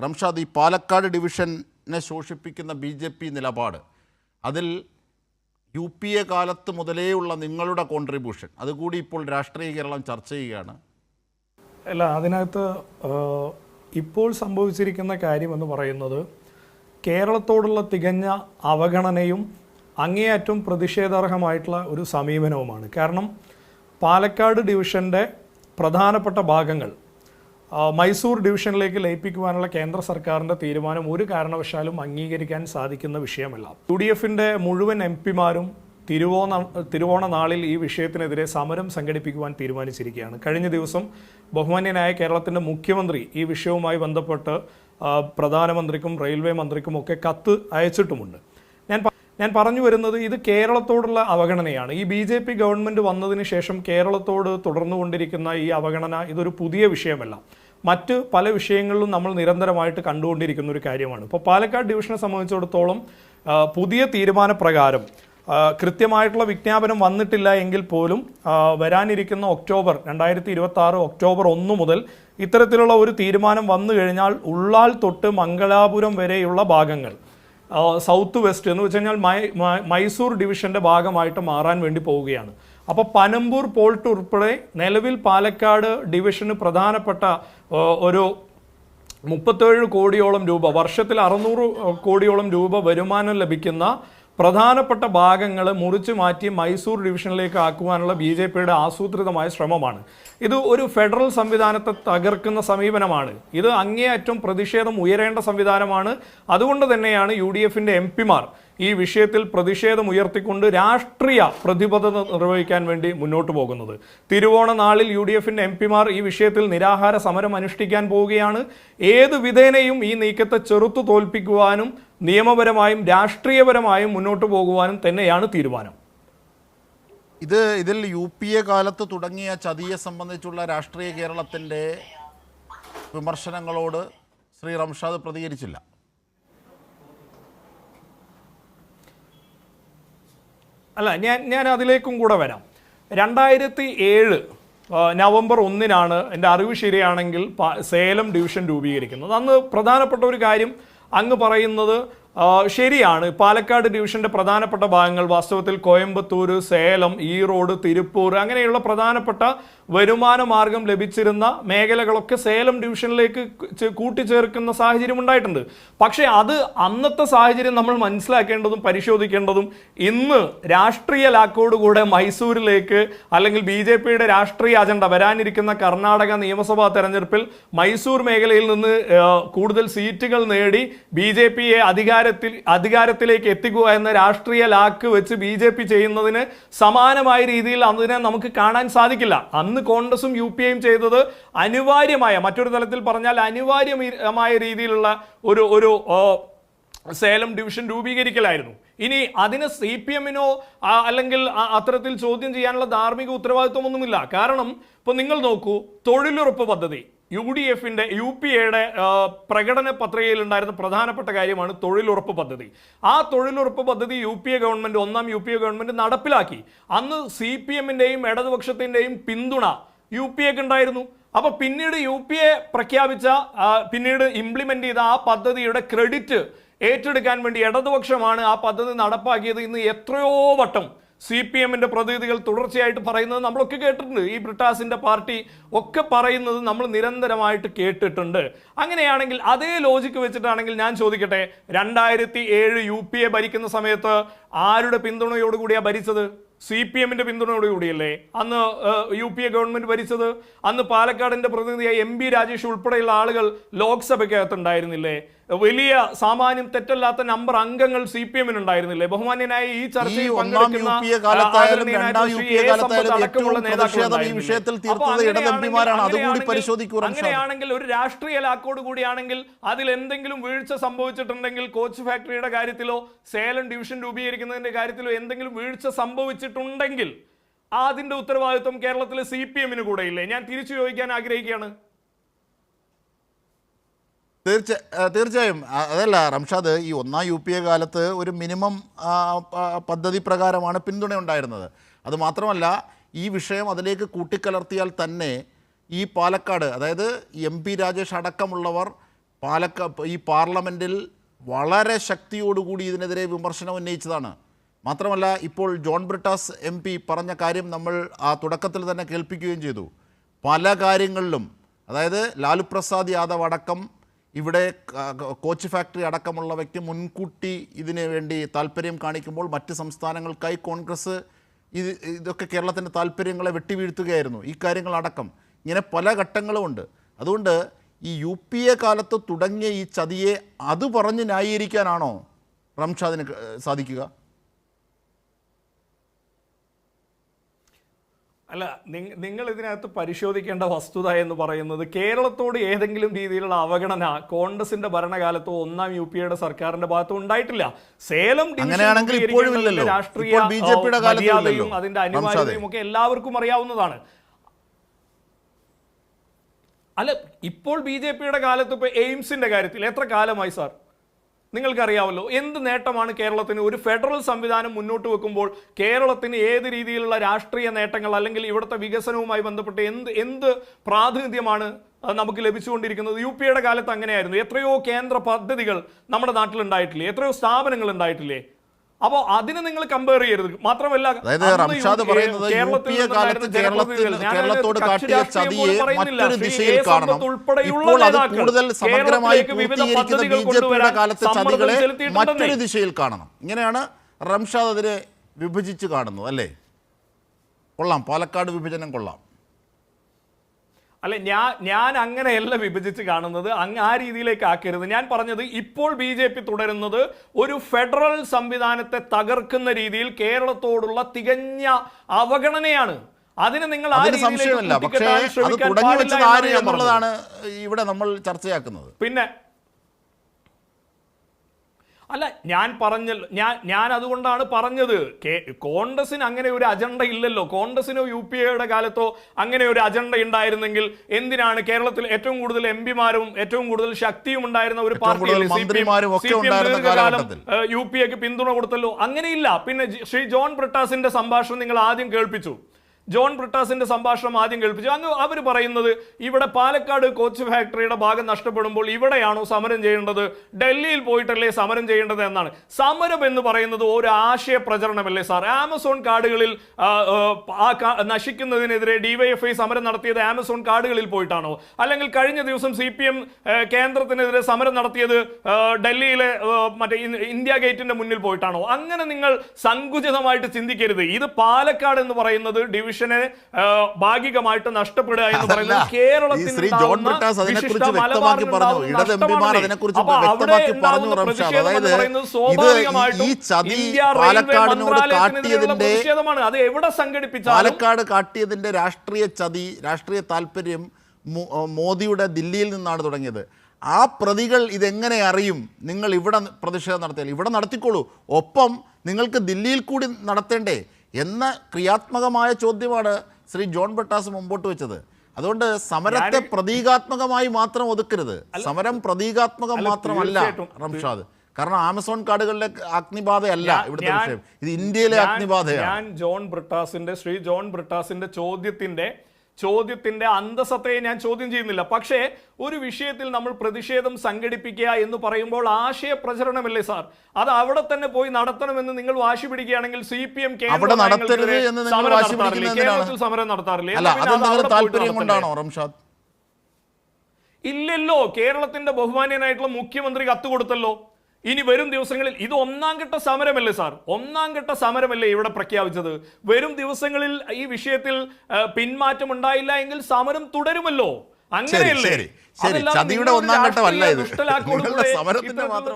റംഷാദ്, ഈ പാലക്കാട് ഡിവിഷനെ ശോഷിപ്പിക്കുന്ന BJP നിലപാട്, അതിൽ UPA കാലത്ത് മുതലേ ഉള്ള നിങ്ങളുടെ കോൺട്രിബ്യൂഷൻ അതുകൂടി ഇപ്പോൾ രാഷ്ട്രീയ കേരളം ചർച്ച ചെയ്യുകയാണ്. അല്ല, അതിനകത്ത് ഇപ്പോൾ സംഭവിച്ചിരിക്കുന്ന കാര്യമെന്ന് പറയുന്നത് കേരളത്തോടുള്ള തികഞ്ഞ അവഗണനയും അങ്ങേയറ്റം പ്രതിഷേധാർഹമായിട്ടുള്ള ഒരു സമീപനവുമാണ്. കാരണം പാലക്കാട് ഡിവിഷൻ്റെ പ്രധാനപ്പെട്ട ഭാഗങ്ങൾ മൈസൂർ ഡിവിഷനിലേക്ക് ലയിപ്പിക്കുവാനുള്ള കേന്ദ്ര സർക്കാരിൻ്റെ തീരുമാനം ഒരു കാരണവശാലും അംഗീകരിക്കാൻ സാധിക്കുന്ന വിഷയമല്ല. UDFൻ്റെ മുഴുവൻ MP-മാരും തിരുവോണ നാളിൽ ഈ വിഷയത്തിനെതിരെ സമരം സംഘടിപ്പിക്കുവാൻ തീരുമാനിച്ചിരിക്കുകയാണ്. കഴിഞ്ഞ ദിവസം ബഹുമാന്യനായ കേരളത്തിൻ്റെ മുഖ്യമന്ത്രി ഈ വിഷയവുമായി ബന്ധപ്പെട്ട് പ്രധാനമന്ത്രിക്കും റെയിൽവേ മന്ത്രിക്കും ഒക്കെ കത്ത് അയച്ചിട്ടുമുണ്ട്. ഞാൻ പറഞ്ഞു വരുന്നത് ഇത് കേരളത്തോടുള്ള അവഗണനയാണ്. ഈ BJP ഗവൺമെൻറ് വന്നതിന് ശേഷം കേരളത്തോട് തുടർന്നുകൊണ്ടിരിക്കുന്ന ഈ അവഗണന ഇതൊരു പുതിയ വിഷയമല്ല. മറ്റ് പല വിഷയങ്ങളിലും നമ്മൾ നിരന്തരമായിട്ട് കണ്ടുകൊണ്ടിരിക്കുന്ന ഒരു കാര്യമാണ്. ഇപ്പോൾ പാലക്കാട് ഡിവിഷനെ സംബന്ധിച്ചിടത്തോളം പുതിയ തീരുമാനപ്രകാരം കൃത്യമായിട്ടുള്ള വിജ്ഞാപനം വന്നിട്ടില്ല എങ്കിൽ പോലും വരാനിരിക്കുന്ന 2026 ഒക്ടോബർ 1 മുതൽ ഇത്തരത്തിലുള്ള ഒരു തീരുമാനം വന്നു കഴിഞ്ഞാൽ ഉള്ളാൽ തൊട്ട് മംഗലാപുരം വരെയുള്ള ഭാഗങ്ങൾ സൗത്ത് വെസ്റ്റ് എന്ന് വെച്ച് കഴിഞ്ഞാൽ മൈസൂർ ഡിവിഷൻ്റെ ഭാഗമായിട്ട് മാറാൻ വേണ്ടി പോവുകയാണ്. അപ്പോൾ പനമ്പൂർ പോർട്ട് ഉൾപ്പെടെ നിലവിൽ പാലക്കാട് ഡിവിഷന് പ്രധാനപ്പെട്ട ഒരു 37 കോടിയോളം രൂപ, വർഷത്തിൽ 600 കോടിയോളം രൂപ വരുമാനം ലഭിക്കുന്ന പ്രധാനപ്പെട്ട ഭാഗങ്ങൾ മുറിച്ചു മാറ്റി മൈസൂർ ഡിവിഷനിലേക്ക് ആക്കുവാനുള്ള BJPയുടെ ആസൂത്രിതമായ ശ്രമമാണ്. ഇത് ഒരു ഫെഡറൽ സംവിധാനത്തെ തകർക്കുന്ന സമീപനമാണ്. ഇത് അങ്ങേയറ്റം പ്രതിഷേധം ഉയരേണ്ട സംവിധാനമാണ്. അതുകൊണ്ട് തന്നെയാണ് UDFൻ്റെ MP-മാർ ഈ വിഷയത്തിൽ പ്രതിഷേധം ഉയർത്തിക്കൊണ്ട് രാഷ്ട്രീയ പ്രതിബദ്ധത നിർവഹിക്കാൻ വേണ്ടി മുന്നോട്ട് പോകുന്നത്. തിരുവോണ നാളിൽ UDFൻ്റെ MP-മാർ ഈ വിഷയത്തിൽ നിരാഹാര സമരം അനുഷ്ഠിക്കാൻ പോവുകയാണ്. ഏത് വിധേനയും ഈ നീക്കത്തെ ചെറുത്തു തോൽപ്പിക്കുവാനും നിയമപരമായും രാഷ്ട്രീയപരമായും മുന്നോട്ട് പോകുവാനും തന്നെയാണ് തീരുമാനം. ഇതിൽ UPA കാലത്ത് തുടങ്ങിയ ചതിയെ സംബന്ധിച്ചുള്ള രാഷ്ട്രീയ കേരളത്തിൻ്റെ വിമർശനങ്ങളോട് ശ്രീ റംഷാദ് പ്രതികരിച്ചില്ല. അല്ല, ഞാൻ അതിലേക്കും കൂടെ വരാം. 2007 നവംബർ 1-നാണ് എൻ്റെ അറിവ് ശരിയാണെങ്കിൽ സേലം ഡിവിഷൻ രൂപീകരിക്കുന്നത്. അന്ന് പ്രധാനപ്പെട്ട ഒരു കാര്യം അങ്ങ് പറയുന്നത് ശരിയാണ്. പാലക്കാട് ഡിവിഷൻ്റെ പ്രധാനപ്പെട്ട ഭാഗങ്ങൾ വാസ്തവത്തിൽ കോയമ്പത്തൂർ, സേലം, ഈറോഡ്, തിരുപ്പൂർ അങ്ങനെയുള്ള പ്രധാനപ്പെട്ട വരുമാന മാർഗം ലഭിച്ചിരുന്ന മേഖലകളൊക്കെ സേലം ഡിവിഷനിലേക്ക് കൂട്ടിച്ചേർക്കുന്ന സാഹചര്യം ഉണ്ടായിട്ടുണ്ട്. പക്ഷേ അത് അന്നത്തെ സാഹചര്യം നമ്മൾ മനസ്സിലാക്കേണ്ടതും പരിശോധിക്കേണ്ടതും ഇന്ന് രാഷ്ട്രീയ ലാക്കോടുകൂടെ മൈസൂരിലേക്ക് അല്ലെങ്കിൽ BJPയുടെ രാഷ്ട്രീയ അജണ്ട വരാനിരിക്കുന്ന കർണാടക നിയമസഭാ തെരഞ്ഞെടുപ്പിൽ മൈസൂർ മേഖലയിൽ നിന്ന് കൂടുതൽ സീറ്റുകൾ നേടി BJPയെ അധികാരത്തിലേക്ക് എത്തിക്കുക എന്ന രാഷ്ട്രീയ ലാക്ക് വെച്ച് BJP ചെയ്യുന്നതിന് സമാനമായ രീതിയിൽ അതിനെ നമുക്ക് കാണാൻ സാധിക്കില്ല. അന്ന് കോൺഗ്രസും UPAയും ചെയ്തത് അനിവാര്യമായ, മറ്റൊരു തലത്തിൽ പറഞ്ഞാൽ അനിവാര്യമായ രീതിയിലുള്ള ഒരു സേലം ഡിവിഷൻ രൂപീകരിക്കലായിരുന്നു. ഇനി അതിന് CPM-നോ അല്ലെങ്കിൽ അത്തരത്തിൽ ചോദ്യം ചെയ്യാനുള്ള ധാർമ്മിക ഉത്തരവാദിത്വമൊന്നുമില്ല. കാരണം ഇപ്പോൾ നിങ്ങൾ നോക്കൂ, തൊഴിലുറപ്പ് പദ്ധതി UPAയുടെ പ്രകടന പത്രികയിൽ ഉണ്ടായിരുന്ന പ്രധാനപ്പെട്ട കാര്യമാണ് തൊഴിലുറപ്പ് പദ്ധതി. ആ തൊഴിലുറപ്പ് പദ്ധതി ഒന്നാം UPA ഗവൺമെന്റ് നടപ്പിലാക്കി. അന്ന് CPM-ന്റെയും ഇടതുപക്ഷത്തിന്റെയും പിന്തുണ UPAക്ക് ഉണ്ടായിരുന്നു. അപ്പൊ പിന്നീട് UPA പ്രഖ്യാപിച്ച പിന്നീട് ഇംപ്ലിമെന്റ് ചെയ്ത ആ പദ്ധതിയുടെ ക്രെഡിറ്റ് ഏറ്റെടുക്കാൻ വേണ്ടി ഇടതുപക്ഷമാണ് ആ പദ്ധതി നടപ്പാക്കിയത്. ഇന്ന് എത്രയോ വട്ടം CPM-ന്റെ പ്രതിനിധികൾ തുടർച്ചയായിട്ട് പറയുന്നത് നമ്മളൊക്കെ കേട്ടിട്ടുണ്ട്. ഈ ബ്രിട്ടാസിന്റെ പാർട്ടി ഒക്കെ പറയുന്നത് നമ്മൾ നിരന്തരമായിട്ട് കേട്ടിട്ടുണ്ട്. അങ്ങനെയാണെങ്കിൽ അതേ ലോജിക്ക് വെച്ചിട്ടാണെങ്കിൽ ഞാൻ ചോദിക്കട്ടെ, 2007 UPA ഭരിക്കുന്ന സമയത്ത് ആരുടെ പിന്തുണയോടുകൂടിയാണ് ഭരിച്ചത്? CPM-ന്റെ പിന്തുണയോടുകൂടിയല്ലേ അന്ന് UPA ഗവൺമെന്റ് ഭരിച്ചത്? അന്ന് പാലക്കാടിന്റെ പ്രതിനിധിയായ MP രാജേഷ് ഉൾപ്പെടെയുള്ള ആളുകൾ ലോക്സഭയ്ക്കകത്തുണ്ടായിരുന്നില്ലേ? വലിയ സാമാന്യം തെറ്റല്ലാത്ത നമ്പർ അംഗങ്ങൾ CPM-ന് ഉണ്ടായിരുന്നില്ലേ? ബഹുമാന്യനായ ഈ ചർച്ചയിൽ പങ്കെടുക്കുന്ന അങ്ങനെയാണെങ്കിൽ ഒരു രാഷ്ട്രീയ ലാക്കോട് കൂടിയാണെങ്കിൽ അതിൽ എന്തെങ്കിലും വീഴ്ച സംഭവിച്ചിട്ടുണ്ടെങ്കിൽ, കോച്ച് ഫാക്ടറിയുടെ കാര്യത്തിലോ സേലം ഡിവിഷൻ രൂപീകരിക്കുന്നതിന്റെ കാര്യത്തിലോ എന്തെങ്കിലും വീഴ്ച സംഭവിച്ചിട്ടുണ്ടെങ്കിൽ അതിന്റെ ഉത്തരവാദിത്വം കേരളത്തിലെ CPM-ന് കൂടെ ഇല്ലേ? ഞാൻ തിരിച്ചു ചോദിക്കാൻ ആഗ്രഹിക്കുകയാണ്. തീർച്ചയായും അതല്ല റംഷാദ്, ഈ ഒന്നാം UPA കാലത്ത് ഒരു മിനിമം പദ്ധതി പ്രകാരമാണ് പിന്തുണ ഉണ്ടായിരുന്നത്. അതുമാത്രമല്ല, ഈ വിഷയം അതിലേക്ക് കൂട്ടിക്കലർത്തിയാൽ തന്നെ ഈ പാലക്കാട്, അതായത് MP രാജേഷ് അടക്കമുള്ളവർ ഈ പാർലമെൻറ്റിൽ വളരെ ശക്തിയോടുകൂടി ഇതിനെതിരെ വിമർശനം ഉന്നയിച്ചതാണ്. മാത്രമല്ല ഇപ്പോൾ ജോൺ ബ്രിട്ടാസ് MP പറഞ്ഞ കാര്യം നമ്മൾ ആ തുടക്കത്തിൽ തന്നെ കേൾപ്പിക്കുകയും ചെയ്തു. പല കാര്യങ്ങളിലും, അതായത് ലാലു പ്രസാദ് യാദവ് അടക്കം, ഇവിടെ കോച്ച് ഫാക്ടറി അടക്കമുള്ള വ്യക്തി മുൻകൂട്ടി ഇതിനു വേണ്ടി താല്പര്യം കാണിക്കുമ്പോൾ മറ്റ് സംസ്ഥാനങ്ങൾക്കായി കോൺഗ്രസ് ഇതൊക്കെ കേരളത്തിൻ്റെ താല്പര്യങ്ങളെ വെട്ടിവീഴ്ത്തുകയായിരുന്നു. ഈ കാര്യങ്ങളടക്കം ഇങ്ങനെ പല ഘട്ടങ്ങളുമുണ്ട്. അതുകൊണ്ട് ഈ UPA കാലത്ത് തുടങ്ങിയ ഈ ചതിയെ അത് പറഞ്ഞ് ന്യായീകരിക്കാനാണോ റംഷാദിന് സാധിക്കുക? അല്ല, നിങ്ങൾ ഇതിനകത്ത് പരിശോധിക്കേണ്ട വസ്തുത എന്ന് പറയുന്നത് കേരളത്തോട് ഏതെങ്കിലും രീതിയിലുള്ള അവഗണന കോൺഗ്രസിന്റെ ഭരണകാലത്തോ ഒന്നാം UPA സർക്കാരിന്റെ ഭാഗത്തോ ഉണ്ടായിട്ടില്ല. സേലം രാഷ്ട്രീയ മര്യാദയും അതിന്റെ അനിവാര്യതയും ഒക്കെ എല്ലാവർക്കും അറിയാവുന്നതാണ്. അല്ല, ഇപ്പോൾ BJPയുടെ കാലത്ത് ഇപ്പോൾ എയിംസിന്റെ കാര്യത്തിൽ എത്ര കാലമായി സാർ? നിങ്ങൾക്കറിയാമല്ലോ എന്ത് നേട്ടമാണ് കേരളത്തിന് ഒരു ഫെഡറൽ സംവിധാനം മുന്നോട്ട് വെക്കുമ്പോൾ കേരളത്തിന് ഏത് രീതിയിലുള്ള രാഷ്ട്രീയ നേട്ടങ്ങൾ അല്ലെങ്കിൽ ഇവിടുത്തെ വികസനവുമായി ബന്ധപ്പെട്ട് എന്ത് പ്രാതിനിധ്യമാണ് നമുക്ക് ലഭിച്ചുകൊണ്ടിരിക്കുന്നത്? UPA കാലത്ത് അങ്ങനെയായിരുന്നു. എത്രയോ കേന്ദ്ര പദ്ധതികൾ നമ്മുടെ നാട്ടിലുണ്ടായിട്ടില്ലേ? എത്രയോ സ്ഥാപനങ്ങൾ ഉണ്ടായിട്ടില്ലേ? അപ്പോൾ അതിനെ നിങ്ങൾ കമ്പയർ ചെയ്യരുത്. മാത്രമല്ല കേരളത്തോട് കാട്ടിയ ചതിയെ മറ്റൊരു ദിശയിൽ കാണണം. ഇപ്പോൾ അത് കൂടുതൽ സമഗ്രമായി പൂർത്തീകരിക്കുന്ന BJPയുടെ കാലത്തെ ചതികളെ മറ്റൊരു ദിശയിൽ കാണണം. ഇങ്ങനെയാണ് റംഷാദ് അതിനെ വിഭജിച്ച് കാണുന്നത്, അല്ലേ? കൊള്ളാം, പാലക്കാട് വിഭജനം കൊള്ളാം. അല്ലെ, ഞാൻ അങ്ങനെയല്ല വിഭജിച്ച് കാണുന്നത്. ആ രീതിയിലേക്ക് ആക്കരുത്. ഞാൻ പറഞ്ഞത് ഇപ്പോൾ BJP തുടരുന്നത് ഒരു ഫെഡറൽ സംവിധാനത്തെ തകർക്കുന്ന രീതിയിൽ കേരളത്തോടുള്ള തികഞ്ഞ അവഗണനയാണ്. അതിന് നിങ്ങൾ സംശയമില്ല. പക്ഷേ അത് തുടങ്ങി വെച്ചത് ആര് എന്നുള്ളതാണ് ഇവിടെ നമ്മൾ ചർച്ചയാക്കുന്നത്. പിന്നെ അല്ല, ഞാൻ അതുകൊണ്ടാണ് പറഞ്ഞത് കോൺഗ്രസിന് അങ്ങനെ ഒരു അജണ്ട ഇല്ലല്ലോ. കോൺഗ്രസിനോ UPA കാലത്തോ അങ്ങനെ ഒരു അജണ്ട ഉണ്ടായിരുന്നെങ്കിൽ എന്തിനാണ് കേരളത്തിൽ ഏറ്റവും കൂടുതൽ MP-മാരും ഏറ്റവും കൂടുതൽ ശക്തിയും ഉണ്ടായിരുന്ന ഒരു പാർട്ടിയല്ലേ UPA പിന്തുണ കൊടുത്തല്ലോ? അങ്ങനെയില്ല. പിന്നെ ശ്രീ ജോൺ ബ്രിട്ടാസിന്റെ സംഭാഷണം നിങ്ങൾ ആദ്യം കേൾപ്പിച്ചു. അങ്ങ് അവർ പറയുന്നത് ഇവിടെ പാലക്കാട് കോച്ച് ഫാക്ടറിയുടെ ഭാഗം നഷ്ടപ്പെടുമ്പോൾ ഇവിടെയാണോ സമരം ചെയ്യേണ്ടത്, ഡൽഹിയിൽ പോയിട്ടല്ലേ സമരം ചെയ്യേണ്ടത് എന്നാണ്. സമരം എന്ന് പറയുന്നത് ഒരു ആശയ പ്രചരണമല്ലേ സാർ? ആമസോൺ കാർഡുകളിൽ നശിക്കുന്നതിനെതിരെ DYFI സമരം നടത്തിയത് ആമസോൺ കാർഡുകളിൽ പോയിട്ടാണോ? അല്ലെങ്കിൽ കഴിഞ്ഞ ദിവസം CPM കേന്ദ്രത്തിനെതിരെ സമരം നടത്തിയത് ഡൽഹിയിലെ മറ്റേ ഇന്ത്യ ഗേറ്റിന്റെ മുന്നിൽ പോയിട്ടാണോ? അങ്ങനെ നിങ്ങൾ സങ്കുചിതമായിട്ട് ചിന്തിക്കരുത്. ഇത് പാലക്കാട് എന്ന് പറയുന്നത് ഡിവിഷൻ ഭാഗികമായിട്ട് നഷ്ടപ്പെടുക എന്ന് പറയുന്നത് കേരളത്തിൽ അത് എവിടെ സംഘടിപ്പിച്ചാലും പാലക്കാട് കാട്ടിയതിന്റെ രാഷ്ട്രീയ ചതി, രാഷ്ട്രീയ താല്പര്യം മോദിയുടെ ദില്ലിയിൽ നിന്നാണ് തുടങ്ങിയത്. ആ പ്രതികൾ ഇതെങ്ങനെ അറിയും? നിങ്ങൾ ഇവിടെ പ്രതിഷേധം നടത്തിയാൽ ഇവിടെ നടത്തിക്കോളൂ, ഒപ്പം നിങ്ങൾക്ക് ദില്ലിയിൽ കൂടി നടത്തേണ്ടേ എന്ന ക്രിയാത്മകമായ ചോദ്യമാണ് ശ്രീ ജോൺ ബ്രിട്ടാസ് മുമ്പോട്ട് വെച്ചത്. അതുകൊണ്ട് സമരത്തെ പ്രതീകാത്മകമായി മാത്രം ഒതുക്കരുത്. സമരം പ്രതീകാത്മകം മാത്രമല്ല റംഷാദ്. കാരണം ആമസോൺ കാർഡുകളിലെ അഗ്നിബാധയല്ല ഇവിടുത്തെ വിഷയം, ഇത് ഇന്ത്യയിലെ അഗ്നിബാധയാണ്. ഞാൻ ശ്രീ ജോൺ ബ്രിട്ടാസിന്റെ ചോദ്യത്തിന്റെ അന്തസത്തയെ ഞാൻ ചോദ്യം ചെയ്യുന്നില്ല. പക്ഷേ ഒരു വിഷയത്തിൽ നമ്മൾ പ്രതിഷേധം സംഘടിപ്പിക്കുക എന്ന് പറയുമ്പോൾ ആശയ പ്രചരണമല്ലേ സാർ? അത് അവിടെ തന്നെ പോയി നടത്തണമെന്ന് നിങ്ങൾ വാശി പിടിക്കുകയാണെങ്കിൽ CPM കേരളത്തിൽ സമരം നടത്താറില്ലേ? ഇല്ലല്ലോ. കേരളത്തിന്റെ ബഹുമാന്യനായിട്ടുള്ള മുഖ്യമന്ത്രി കത്ത് കൊടുത്തല്ലോ. ഇനി വരും ദിവസങ്ങളിൽ ഇത് ഒന്നാം ഘട്ട സമരമല്ലേ സാർ? ഒന്നാം ഘട്ട സമരമല്ലേ ഇവിടെ പ്രഖ്യാപിച്ചത്? വരും ദിവസങ്ങളിൽ ഈ വിഷയത്തിൽ പിന്മാറ്റം ഉണ്ടായില്ല എങ്കിൽ സമരം തുടരുമല്ലോ. അങ്ങനെയല്ലേ? ചതിയുടെ ഒന്നാം ഘട്ടമല്ല ഇത്, സമരത്തിന്റെ മാത്രം.